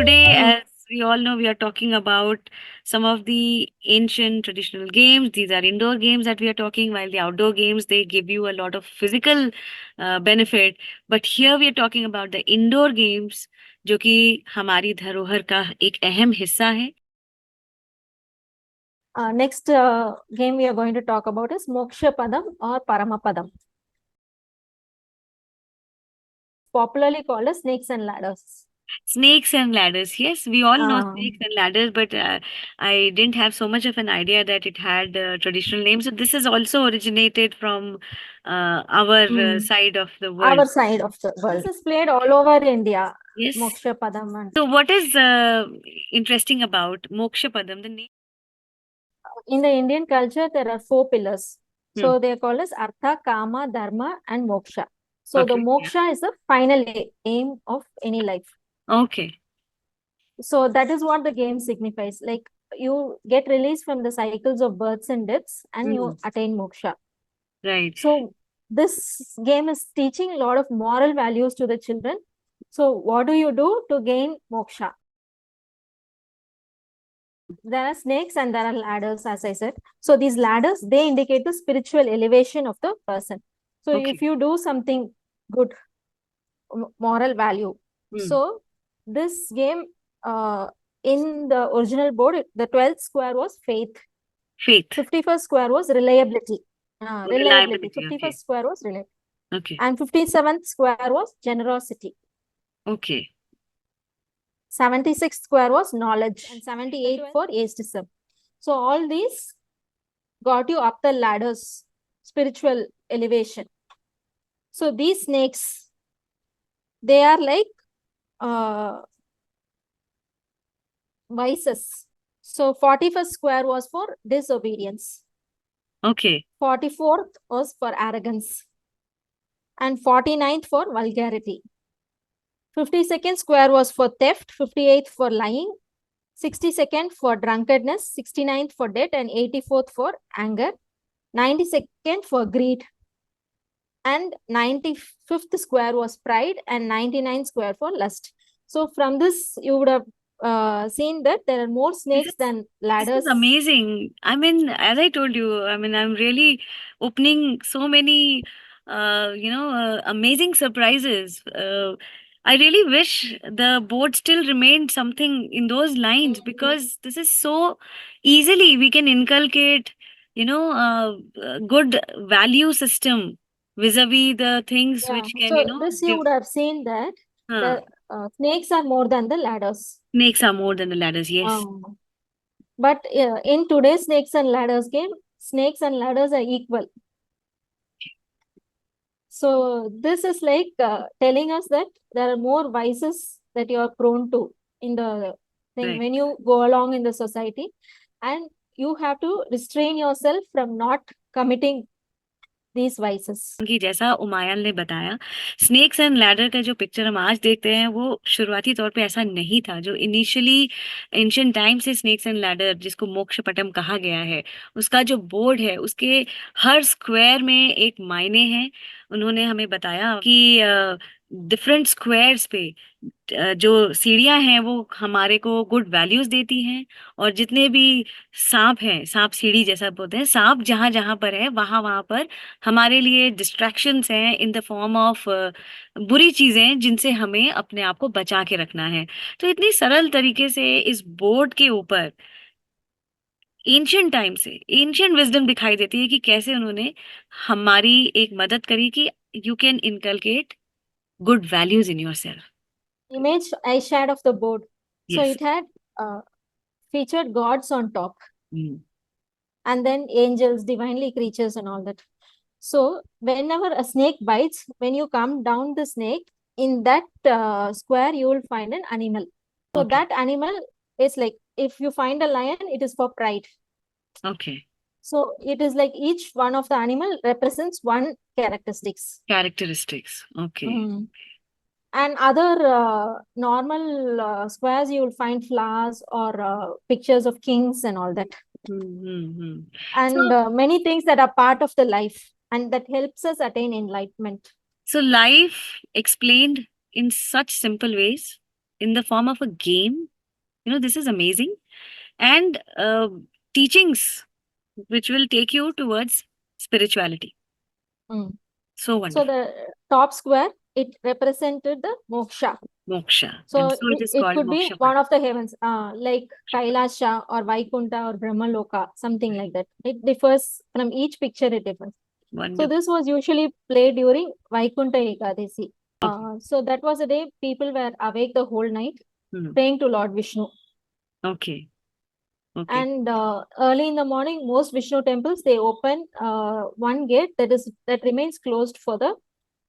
today, as we all know, we are talking about some of the ancient traditional games. These are indoor games that we are talking, while the outdoor games, they give you a lot of physical benefit. But here we are talking about the indoor games, जो कि हमारी धरोहर का एक अहम हिस्सा है. Next game we are going to talk about is Moksha Padam or Paramapadam, popularly called as Snakes and Ladders. Snakes and ladders. Yes, we all know Um, snakes and ladders, but I didn't have so much of an idea that it had traditional names. So this is also originated from our side of the world. Our side of the world. This is played all over India. Yes. Moksha Padam. And So what is interesting about Moksha Padam? The name. in the Indian culture, there are 4 pillars. So they are called as Artha, Kama, Dharma, and Moksha. So the Okay. Moksha is the final aim of any life. Okay. So that is what the game signifies. Like you get released from the cycles of births and deaths, and you attain Moksha. Right. So this game is teaching a lot of moral values to the children. So what do you do to gain Moksha? There are snakes and there are ladders, as I said. So these ladders, they indicate the spiritual elevation of the person. So if you do something good, moral value. So this game, in the original board, the 12th square was faith. Faith. 51st square was reliability. Reliability. 51st Okay. square was reliability. Okay. And 57th square was generosity. Okay. 76th square was knowledge. And 78th for aesthetism. So all these got you up the ladders, spiritual elevation. So these snakes, they are like vices. So 41st square was for disobedience. Okay. 44th was for arrogance. And 49th for vulgarity. 52nd square was for theft, 58th for lying, 62nd for drunkenness, 69th for debt, and 84th for anger, 92nd for greed, and 95th square was pride, and 99th square for lust. So from this, you would have seen that there are more snakes than ladders. This is amazing. I mean, as I told you, I mean, I'm really opening so many, amazing surprises. I really wish the board still remained something in those lines, because this is so easily we can inculcate, good value system vis-a-vis the things which can, So this you would have seen that the snakes are more than the ladders. Snakes are more than the ladders, yes. But in today's snakes and ladders game, snakes and ladders are equal. So this is like telling us that there are more vices that you are prone to in the thing when you go along in the society, and you have to restrain yourself from not committing these vices. कि जैसा उमायल ने बताया, snakes and ladder का जो picture हम आज देखते हैं वो शुरुआती तौर पे ऐसा नहीं था. जो इनिशियली एंशिएंट टाइम से स्नेक्स एंड लैडर, जिसको मोक्ष पटम कहा गया है, उसका जो बोर्ड है उसके हर स्क्वायर में एक मायने है. उन्होंने हमें बताया कि डिफरेंट स्क्वायर्स पे जो सीढ़ियां हैं वो हमारे को गुड वैल्यूज देती हैं, और जितने भी सांप हैं, सांप सीढ़ी जैसा बोलते हैं, सांप जहां जहां पर है वहां वहां पर हमारे लिए डिस्ट्रैक्शंस हैं इन द फॉर्म ऑफ बुरी चीजें, जिनसे हमें अपने आप को बचा के रखना है. तो इतनी सरल तरीके से इस बोर्ड के ऊपर एंशियंट टाइम से एंशियंट विजडम दिखाई देती है कि कैसे उन्होंने हमारी एक मदद करी कि you can inculcate good values in yourself. Image I shared of the board. Yes. So it had featured gods on top. And then angels, divinely creatures and all that. So whenever a snake bites, when you come down the snake, in that square, you will find an animal. So that animal is like, if you find a lion, it is for pride. Okay. So it is like each one of the animal represents one characteristics. Okay. And other normal squares, you will find flowers or pictures of kings and all that. And many things that are part of the life and that helps us attain enlightenment. So life explained in such simple ways in the form of a game. This is amazing. And teachings which will take you towards spirituality. Mm. So So wonderful. the top square, it represented the moksha. Moksha. So And so it is it called could be Moksha one Patam. of the heavens, like Kailasha or Vaikunta or Brahmaloka, something like that. It differs from each picture, it differs. So Wonderful. this was usually played during Vaikunta Ekadasi. So that was a day people were awake the whole night Hmm. praying to Lord Vishnu. Okay. Okay. And early in the morning, most Vishnu temples, they open one gate that remains closed for the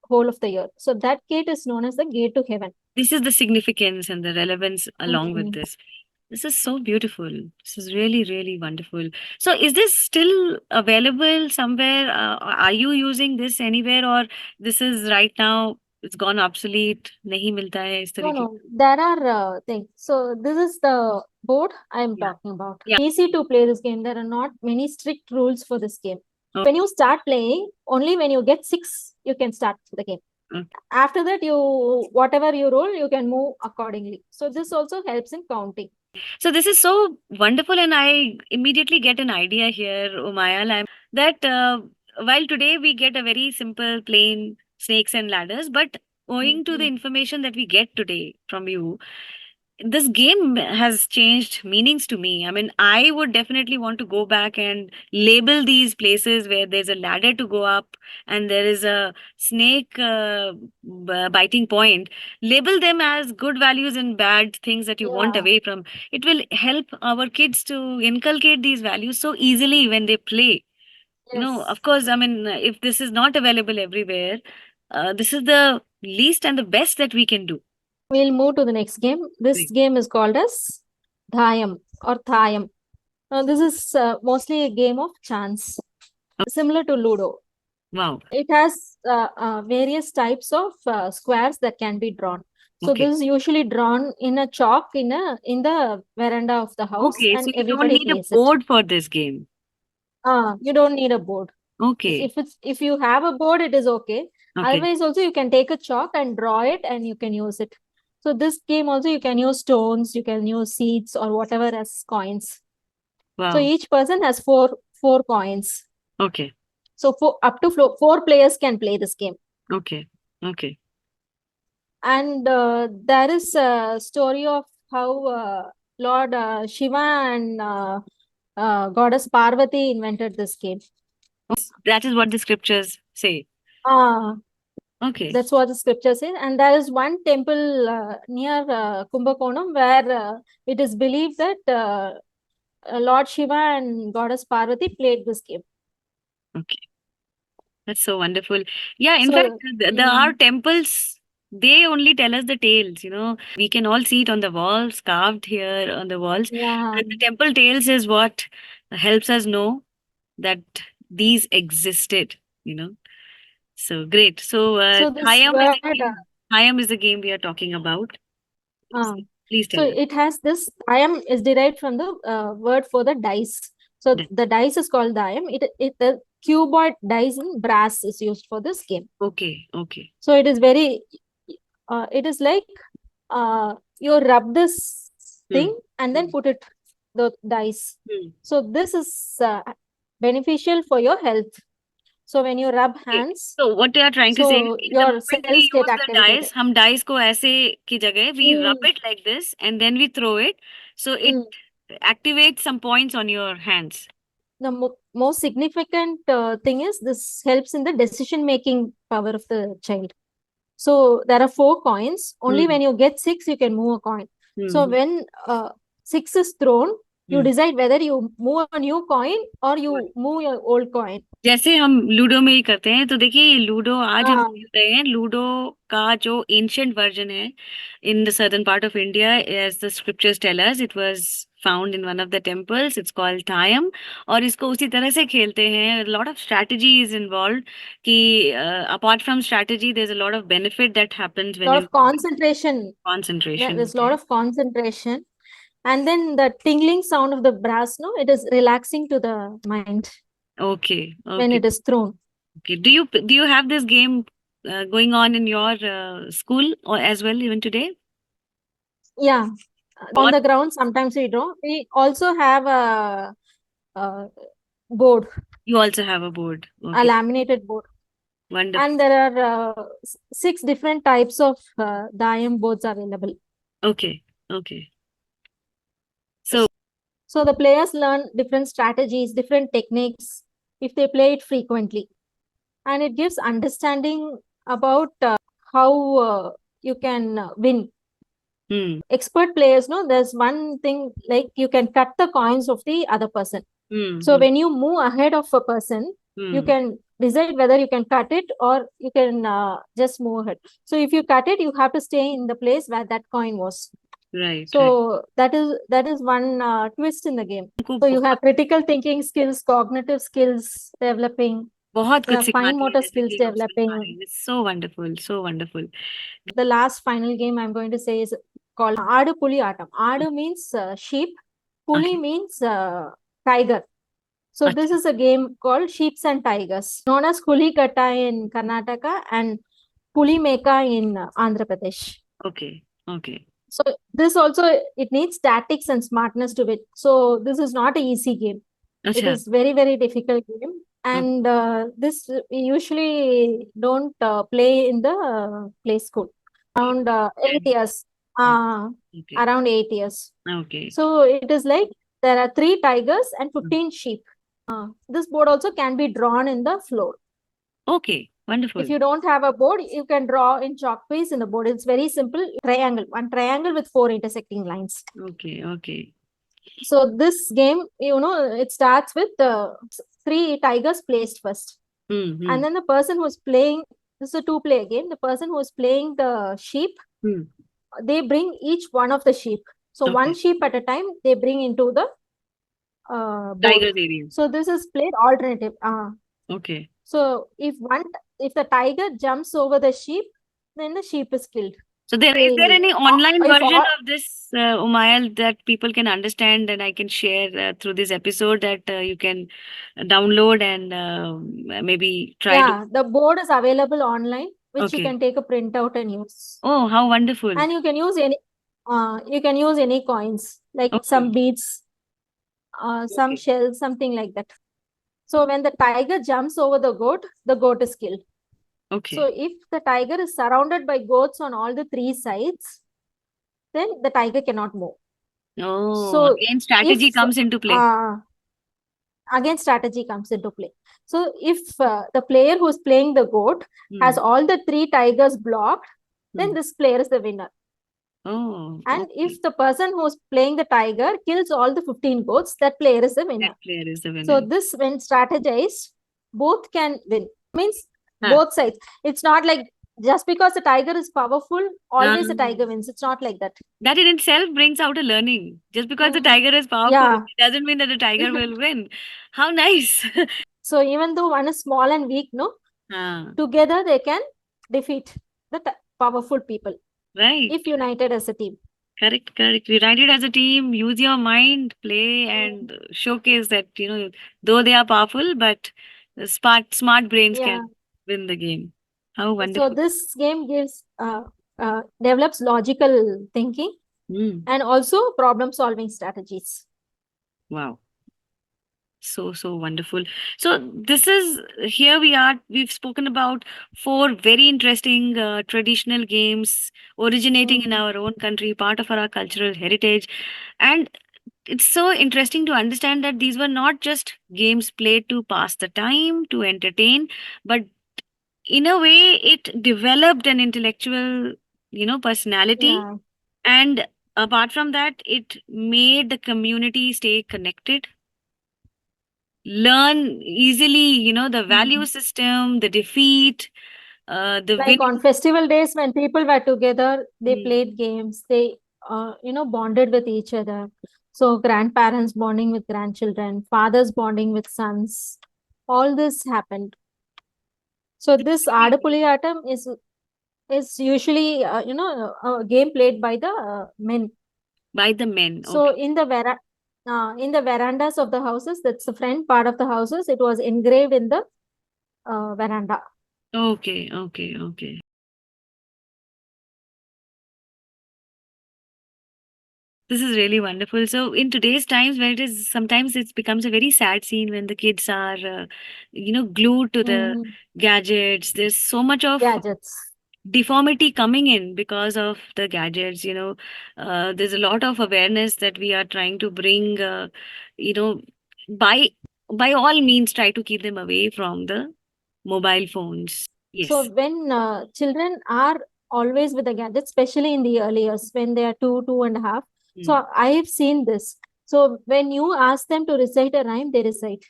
whole of the year. So that gate is known as the gate to heaven. This is the significance and the relevance along with this. This is so beautiful. This is really, really wonderful. So, is this still available somewhere? Are you using this anywhere, or this is right now it's gone obsolete? नहीं मिलता है इस No, तरीके no, there are things. So this is the board I am Yeah. talking about. Yeah. Easy to play this game. There are not many strict rules for this game. Oh. When you start playing, only when you get 6, you can start the game. Okay. After that, whatever you roll, you can move accordingly. So this also helps in counting. So this is so wonderful, and I immediately get an idea here, Umayal, that while today we get a very simple, plain snakes and ladders, but owing to the information that we get today from you, this game has changed meanings to me. I mean, I would definitely want to go back and label these places where there's a ladder to go up and there is a snake biting point. Label them as good values and bad things that you want away from. It will help our kids to inculcate these values so easily when they play. Of course, I mean, if this is not available everywhere, this is the least and the best that we can do. We'll move to the next game. This Great. game is called as Dhayam or Thayam. This is mostly a game of chance, similar to Ludo. Wow. It has various types of squares that can be drawn. So Okay. this is usually drawn in a chalk in the veranda of the house, Okay, and so you don't everybody need a plays it. board for this game. You don't need a board. Okay. If you have a board, it is okay. Okay. Otherwise, also you can take a chalk and draw it, and you can use it. So this game also you can use stones, you can use seeds or whatever as coins. So Wow. each person has four coins. Okay. So up to 4 players can play this game. Okay. Okay. And there is a story of how Lord Shiva and Goddess Parvati invented this game. That is what the scriptures say. Okay. That's what the scripture says. And there is one temple near Kumbakonam where it is believed that Lord Shiva and Goddess Parvati played this game. Okay. That's so wonderful. Yeah, in So, fact, there are temples, they only tell us the tales, We can all see it on the walls, carved here on the walls. yeah. But the temple tales is what helps us know that these existed, So great. So So this Thayam is word, Thayam is the game we are talking about. Please tell so us. it has this Thayam is derived from the word for the dice. So the dice is called Thayam. The cuboid dice in brass is used for this game. Okay. Okay. So it is very, it is like you rub this thing and then put it the dice. So this is beneficial for your health. So when you rub hands, so what you are trying to say is so your cells we use get the activated. dice, हम dice को ऐसे की जगह we rub it like this and then we throw it, so it activates some points on your hands. The most significant thing is this helps in the decision making power of the child. So there are 4 coins. Only when you get 6, you can move a coin. So when 6 is thrown, you decide whether you move a new coin or you move your old coin. जैसे हम ludo में ही करते हैं, तो देखिए ये ludo आज हम खेल रहे हैं, लूडो का जो एंशिएंट वर्जन है in the southern part of India, as the scriptures tell us, it was found in one of the temples. It's called Thayam, और इसको उसी तरह से खेलते हैं. A lot of strategy is involved. कि apart from strategy, there's a lot of benefit that happens when lot of concentration. Concentration. There's a lot of concentration. And then the tingling sound of the brass, it is relaxing to the mind. Okay. When it is thrown. Okay. Do you have this game going on in your school or as well even today? Yeah, on What? the ground, sometimes we draw. We also have a board, You also have a board. a Okay, laminated board. wonderful. And there are 6 different types of Dayam boards available. Okay, okay. So, So the players learn different strategies, different techniques if they play it frequently. And it gives understanding about how you can win. Expert players know there's one thing like you can cut the coins of the other person. So when you move ahead of a person, you can decide whether you can cut it or you can just move ahead. So if you cut it, you have to stay in the place where that coin was. right, right. So that is one twist in the game. हमको So you बहुत have critical thinking skills, cognitive skills developing, बहुत you कुछ have fine सिखाती है motor जैसे skills कि हम सुन पा रहे developing. हैं. It's so wonderful, so wonderful. The last final game I'm going to say is called Aadu Puli Aatam. Aadu means sheep, Puli Okay. means tiger. So this अच्छा. is a game called Sheeps and Tigers, known as Kuli Katta in Karnataka and Puli Meka in Andhra Pradesh. Okay, okay. So this also it needs tactics and smartness to it. So this is not an easy game. It अच्छा. is very difficult game, Okay. and this we usually don't play in the play school. Around 8 years, Okay. around 8 years. Okay. So it is like there are 3 tigers and 15 sheep. This board also can be drawn in the floor. Okay, wonderful. If you don't have a board, you can draw in chalk piece in the board. It's very simple. Triangle, one triangle with 4 intersecting lines. Okay, okay. So this game, it starts with 3 tigers placed first. And then the person who's playing, this is a 2-player game. The person who's playing the sheep, they bring each one of the sheep. So Okay. one sheep at a time, they bring into the board. Tiger's area. So this is played alternative. Okay. So if the tiger jumps over the sheep, then the sheep is killed. So is there any online if version all- of this, Umayal, that people can understand and I can share through this episode that you can download and maybe try to? Yeah, the board is available online, which you Okay. can take a printout and use. Oh, how wonderful. And you can use any coins, like Okay. some beads, some Okay. shells, something like that. So when the tiger jumps over the goat is killed. Okay. So if the tiger is surrounded by goats on all the 3 sides, then the tiger cannot move. Oh, So again, strategy comes into play. Again, strategy comes into play. So if the player who's playing the goat has all the 3 tigers blocked, then this player is the winner. Oh, And okay. if the person who's playing the tiger kills all the 15 goats, that player is the winner. That player is the winner. So this, when strategized, both can win. Means Huh. both sides. It's not like just because the tiger is powerful, always the tiger wins. It's not like that. That in itself brings out a learning. Just because the tiger is powerful, Yeah. it doesn't mean that the tiger will win. How nice. So even though one is small and weak, together they can defeat the powerful people Right. if united as a team. Correct, correct. United as a team, use your mind, play, and showcase that, though they are powerful, but the smart brains Yeah. can win the game. How So wonderful. this game gives develops logical thinking and also problem solving strategies. Wow. So wonderful. So we've spoken about 4 very interesting traditional games originating in our own country, part of our cultural heritage. And it's so interesting to understand that these were not just games played to pass the time, to entertain, but in a way it developed an intellectual, personality. Yeah. And apart from that, it made the community stay connected, learn easily, the value system, the defeat, the Like win. on festival days when people were together, they played games, they bonded with each other. So grandparents bonding with grandchildren, fathers bonding with sons, all this happened. So this Aadu Puli Aatam is usually a game played by the men. By the men. So Okay. in the verandas of the houses, that's the front part of the houses, it was engraved in the veranda. Okay, okay, okay. This is really wonderful. So in today's times where it is sometimes it becomes a very sad scene when the kids are glued to the Mhm. gadgets. There's so much of Gadgets. deformity coming in because of the gadgets. There's a lot of awareness that we are trying to bring, you know by all means try to keep them away from the mobile phones. So Yes. when children are always with the gadgets, especially in the early years when they are 2, 2.5, Mm, so I have seen this. So when you ask them to recite a rhyme, they recite.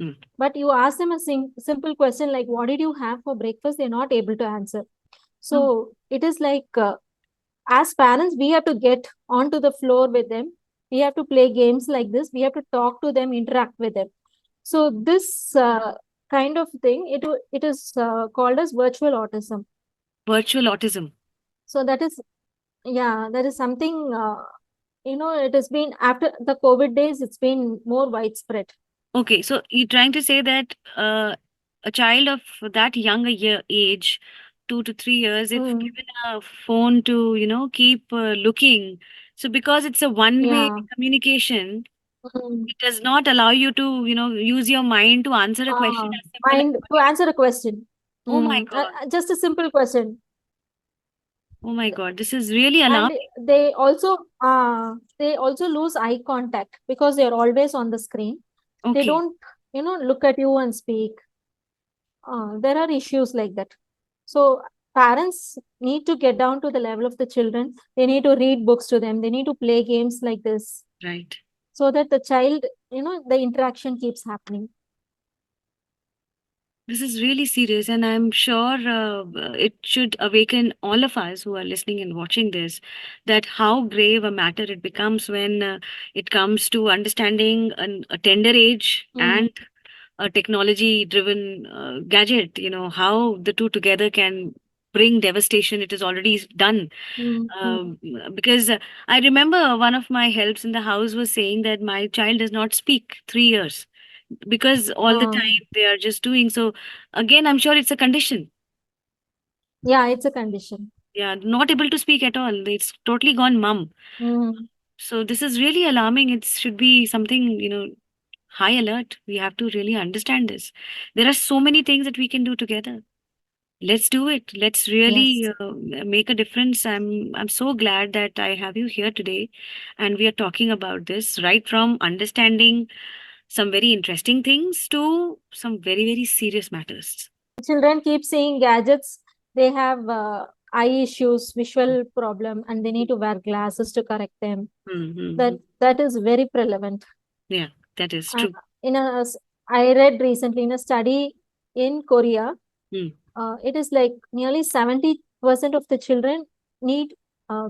mm. But you ask them a simple question like, "What did you have for breakfast?" They're not able to answer. Oh, So it is like, as parents, we have to get onto the floor with them. We have to play games like this. We have to talk to them, interact with them. So this kind of thing, it is called as virtual autism. virtual autism. So that is, yeah, that is something, it has been after the COVID days, it's been more widespread. Okay, so you're trying to say that a child of that young a year age, 2 to 3 years, if Mm, given a phone to, keep looking, so because it's a one-way yeah. communication, Mm. it does not allow you to, use your mind to answer a question as simple as, Mind to answer a question. oh my God, Just a simple question. oh my God, this is really And alarming. they also lose eye contact because they're always on the screen. They Okay, don't, look at you and speak. There are issues like that. So parents need to get down to the level of the children. They need to read books to them. They need to play games like this right. so that the child, the interaction keeps happening. This is really serious, and I'm sure it should awaken all of us who are listening and watching this that how grave a matter it becomes when it comes to understanding a tender age Mm, and a technology driven gadget, how the two together can bring devastation. It is already done. mm, mm. Um, because I remember one of my helps in the house was saying that my child does not speak 3 years because all the Uh, time they are just doing so. Again, I'm sure it's a condition. yeah, it's a condition. Yeah, not able to speak at all. It's totally gone mum. Mm, So this is really alarming. It should be something, high alert. We have to really understand this. There are so many things that we can do together. Let's do it. Let's really yes. make a difference. I'm so glad that I have you here today, and we are talking about this right from understanding some very interesting things to some very very serious matters. Children keep seeing gadgets. They have eye issues, visual problem, and they need to wear glasses to correct them. Mm-hmm. That is very prevalent. Yeah, that is And true. in a, I read recently in a study in Korea, Mm. it is like nearly 70% of the children need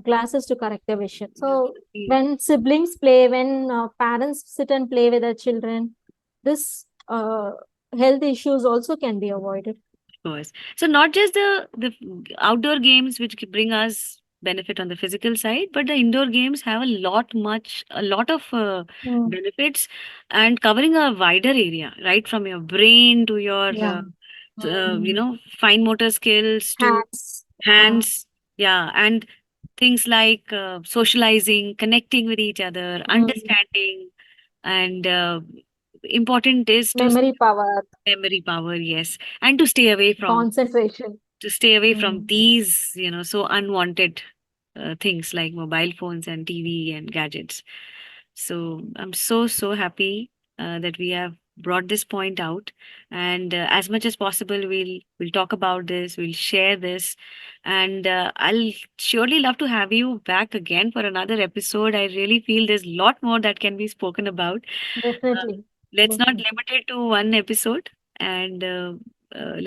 glasses to correct their vision. So Mm. when siblings play, when parents sit and play with their children, this health issues also can be avoided. Of course. So not just the outdoor games which bring us benefit on the physical side, but the indoor games have a lot of Mm, benefits and covering a wider area, right from your brain to your yeah. Mm. fine motor skills to Hands. hands. Yeah, and things like socializing, connecting with each other, Mm. understanding, and important is to Memory power, memory power, yes, and concentration. to stay away from Mm. these, so unwanted things like mobile phones and TV and gadgets. So I'm so happy that we have brought this point out, and as much as possible, we'll talk about this, we'll share this, and I'll surely love to have you back again for another episode. I really feel there's a lot more that can be spoken about. Uh, Definitely. let's not Definitely. limit it to one episode, and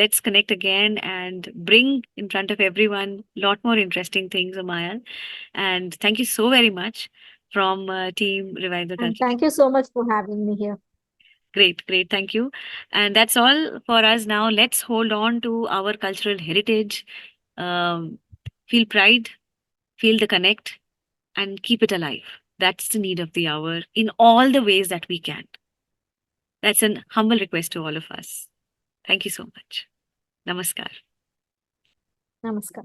let's connect again and bring in front of everyone a lot more interesting things, Amaya. And thank you so very much from Team Revive the And Culture. thank you so much for having me here. Great, great. Thank you. And that's all for us now. Let's hold on to our cultural heritage, um, feel pride, feel the connect, and keep it alive. That's the need of the hour in all the ways that we can. That's an humble request to all of us. Thank you so much. Namaskar. Namaskar.